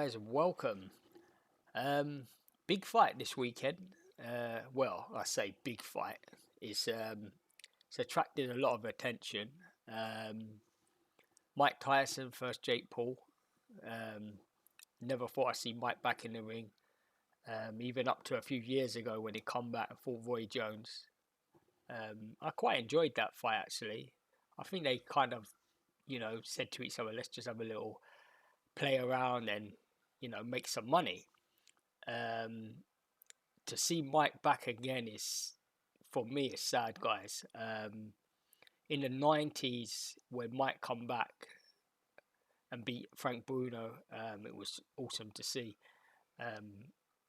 guys, welcome. Big fight this weekend. Well, I say big fight. It's attracted a lot of attention. Um, Mike Tyson versus Jake Paul. Um, Never thought I'd see Mike back in the ring. Even up to a few years ago when he come back and fought Roy Jones. I quite enjoyed that fight actually. I think they kind of, said to each other, let's just have a little play around and, make some money. Um, to see Mike back again is, for me, it's sad, guys. In the 90s, when Mike come back and beat Frank Bruno, it was awesome to see. Um,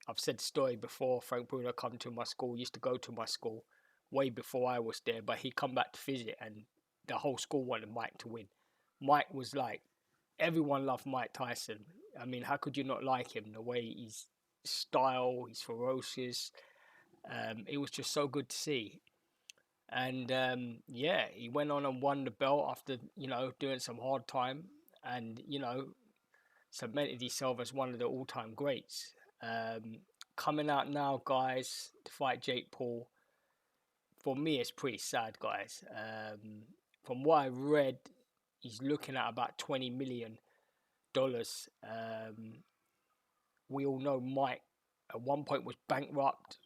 I've said the story before. Frank Bruno come to my school, used to go to my school way before I was there, but he come back to visit, and the whole school wanted Mike to win. Mike was like, everyone loved Mike Tyson. I mean, how could you not like him? The way his style, he's ferocious. It was just so good to see. And yeah, he went on and won the belt after doing some hard time, and cemented himself as one of the all-time greats. Um, Coming out now, guys, to fight Jake Paul. For me, it's pretty sad, guys. From what I read, he's looking at about $20 million. We all know Mike at one point was bankrupt.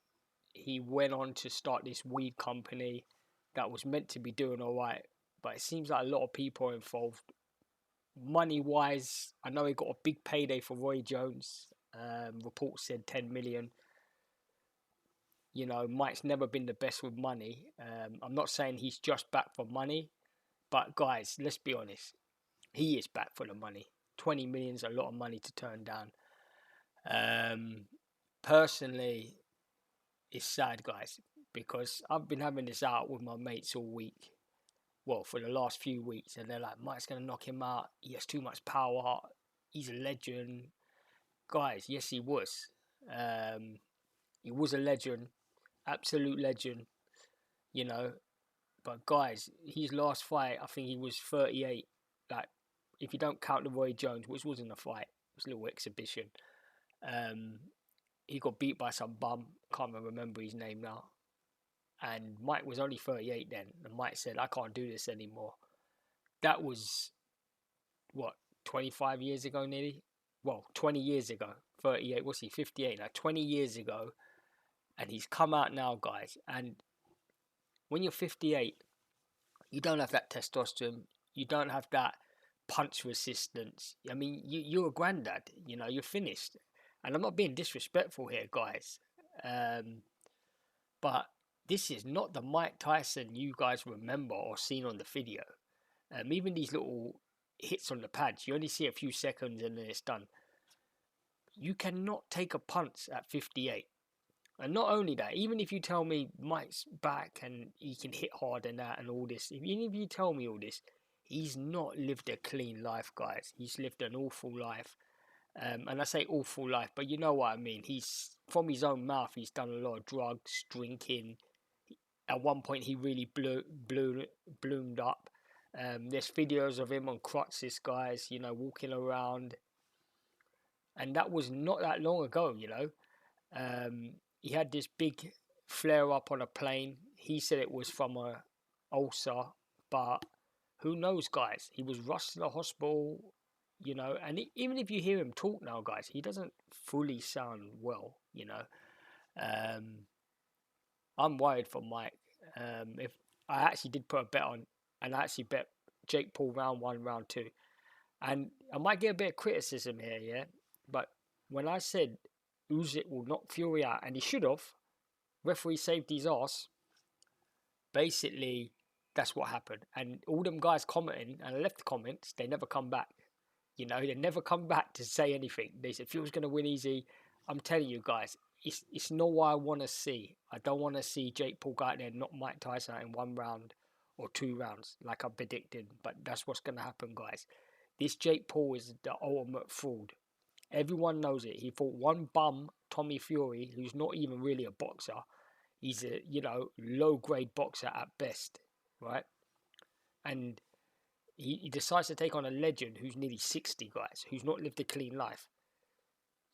He went on to start this weed company that was meant to be doing all right, but it seems like a lot of people are involved. Money wise, I know he got a big payday for Roy Jones. Reports said 10 million. Mike's never been the best with money. I'm not saying he's just back for money, but guys, let's be honest. He is back for the money. 20 million is a lot of money to turn down. Personally, it's sad, guys, because I've been having this out with my mates all week. Well, for the last few weeks, and they're like, Mike's going to knock him out. He has too much power. He's a legend. Guys, yes, he was. He was a legend. Absolute legend. But guys, his last fight, I think he was 38. Like, if you don't count the Roy Jones, which wasn't a fight, it was a little exhibition. He got beat by some bum. Can't even remember his name now. And Mike was only 38 then. And Mike said, I can't do this anymore. That was, 25 years ago nearly? Well, 20 years ago. 38, what's he, 58? Like 20 years ago. And he's come out now, guys. And when you're 58, you don't have that testosterone. You don't have that punch resistance. I mean, you're a granddad. You're finished. And I'm not being disrespectful here, guys. But this is not the Mike Tyson you guys remember or seen on the video. Even these little hits on the pads, you only see a few seconds and then it's done. You cannot take a punch at 58. And not only that, even if you tell me Mike's back and he can hit hard and that and all this, even if you tell me all this, he's not lived a clean life, guys. He's lived an awful life. And I say awful life, but you know what I mean. He's, from his own mouth, he's done a lot of drugs, drinking. At one point, he really bloomed up. There's videos of him on crutches, guys, walking around. And that was not that long ago, He had this big flare up on a plane. He said it was from a ulcer, but who knows, guys? He was rushed to the hospital, and even if you hear him talk now, guys, he doesn't fully sound well, I'm worried for Mike. If I actually did put a bet on, and I actually bet Jake Paul round 1, round 2, and I might get a bit of criticism here, yeah, but when I said Usyk will knock Fury out, and he should have, referee saved his ass. Basically, that's what happened, and all them guys commenting, and I left the comments, they never come back. They never come back to say anything. They said Fury's going to win easy. I'm telling you guys, it's not what I want to see. I don't want to see Jake Paul go out there and knock Mike Tyson out in 1 round or 2 rounds like I predicted. But that's what's going to happen, guys. This Jake Paul is the ultimate fraud. Everyone knows it. He fought one bum, Tommy Fury, who's not even really a boxer. He's a, low-grade boxer at best, right? And he decides to take on a legend who's nearly 60, guys, who's not lived a clean life.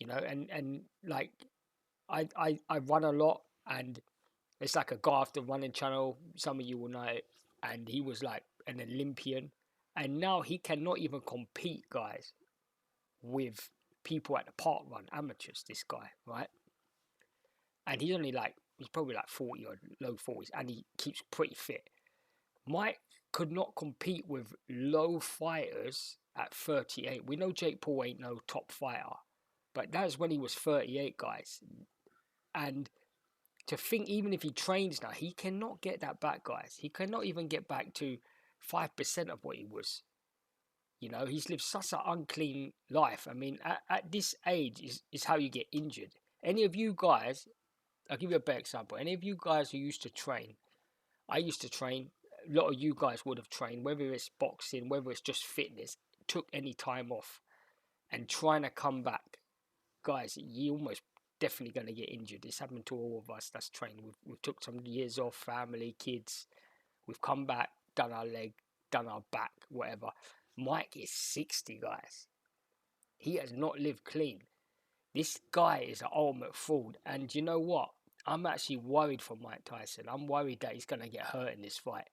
you know. And like I run a lot, and it's like a guy off the running channel. Some of you will know it, and he was like an Olympian, and now he cannot even compete, guys, with people at the park run, amateurs. This guy, right? And he's probably like 40 or low 40s, and he keeps pretty fit. Mike could not compete with low fighters at 38. We know Jake Paul ain't no top fighter, but that was when he was 38, guys. And to think, even if he trains now, he cannot get that back, guys. He cannot even get back to 5% of what he was. You know, he's lived such an unclean life. I mean, at this age is how you get injured. Any of you guys, I'll give you a better example. Any of you guys who used to train, I used to train. A lot of you guys would have trained, whether it's boxing, whether it's just fitness, took any time off and trying to come back. Guys, you almost definitely going to get injured. It's happened to all of us that's trained. We've took some years off, family, kids. We've come back, done our leg, done our back, whatever. Mike is 60, guys. He has not lived clean. This guy is an ultimate fraud. And you know what? I'm actually worried for Mike Tyson. I'm worried that he's going to get hurt in this fight.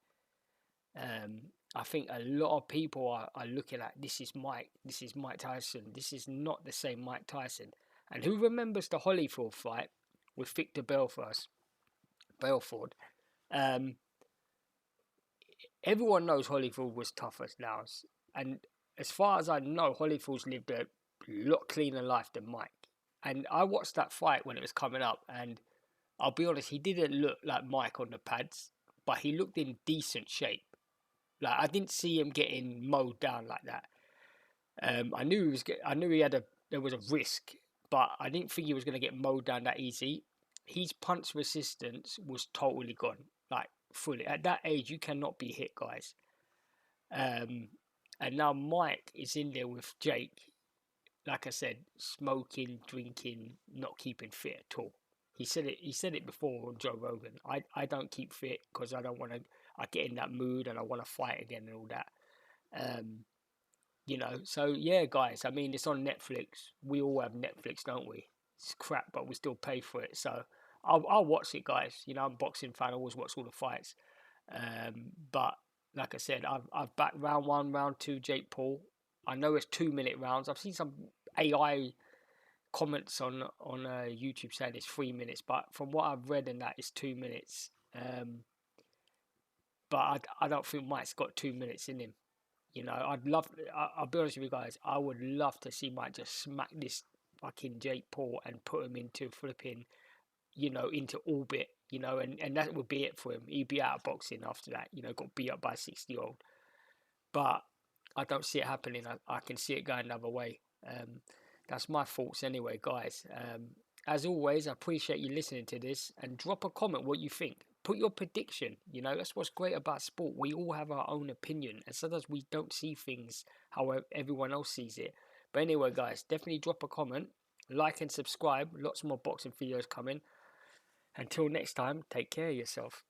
I think a lot of people are looking at, this is Mike Tyson. This is not the same Mike Tyson. And who remembers the Holyfield fight with Victor Belfort? Everyone knows Holyfield was tough as nails. And as far as I know, Holyfield's lived a lot cleaner life than Mike. And I watched that fight when it was coming up, and I'll be honest, he didn't look like Mike on the pads, but he looked in decent shape. Like, I didn't see him getting mowed down like that. I knew there was a risk, but I didn't think he was going to get mowed down that easy. His punch resistance was totally gone, like fully. At that age, you cannot be hit, guys. And now Mike is in there with Jake. Like I said, smoking, drinking, not keeping fit at all. He said it before on Joe Rogan. I don't keep fit because I don't want to. I get in that mood and I want to fight again and all that. You know, so yeah, guys. I mean, it's on Netflix. We all have Netflix, don't we? It's crap, but we still pay for it. So I'll watch it, guys. You know, I'm a boxing fan. I always watch all the fights. But like I said, I've backed round 1, round 2, Jake Paul. I know it's 2-minute rounds. I've seen some AI comments on YouTube saying it's 3 minutes, but from what I've read in that, it's 2 minutes. But I don't think Mike's got 2 minutes in him. You know, I'll be honest with you guys, I would love to see Mike just smack this fucking Jake Paul and put him into flipping, you know, into orbit, you know, and that would be it for him. He'd be out of boxing after that, you know, got beat up by a 60-year-old. But I don't see it happening. I can see it going another way. That's my thoughts anyway, guys. As always, I appreciate you listening to this, and drop a comment what you think. Put your prediction. You know, that's what's great about sport. We all have our own opinion, and sometimes we don't see things how everyone else sees it. But anyway, guys, definitely drop a comment, like and subscribe. Lots more boxing videos coming. Until next time, take care of yourself.